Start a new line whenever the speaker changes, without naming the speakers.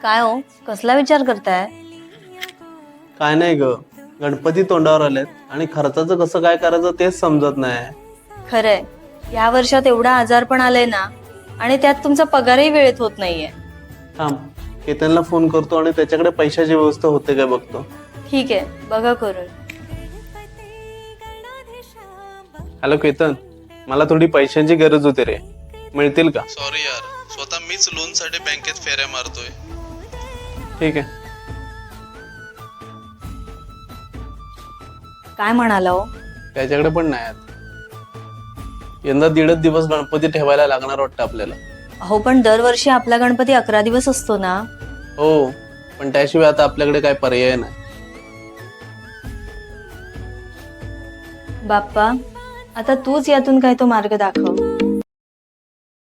काय हो, कसला विचार करताय?
काय नाही ग, गणपती तोंडावर आलेत आणि खर्चाचं कसं काय करायचं तेच समजत नाही.
खरंय, या वर्षात एवढा आजार पण आलाय ना, आणि त्यात तुमचा पगारही वेळेत होत नाहीये.
थांब, केतनला फोन करतो आणि त्याच्याकडे पैशाची व्यवस्था होते काय बघतो.
ठीक आहे, बघा करून.
हॅलो केतन, मला थोडी पैशांची गरज होती रे, मिळतील का? सॉरी यार, स्वतः मीच लोन साठी बँकेत फेऱ्या मारतोय. ठीक आहे.
काय म्हणाला हो?
त्याच्याकडे पण नाही आहेत. यंदा 1.5 दिवस गणपती ठेवायला लागणार वाटतं आपल्याला.
अहो, पण दरवर्षी आपला गणपती 11 दिवस असतो ना.
हो, पण त्याशिवाय आता आपल्याकडे काय पर्याय नाही.
बाप्पा, आता तूच यातून काय तो मार्ग दाखव.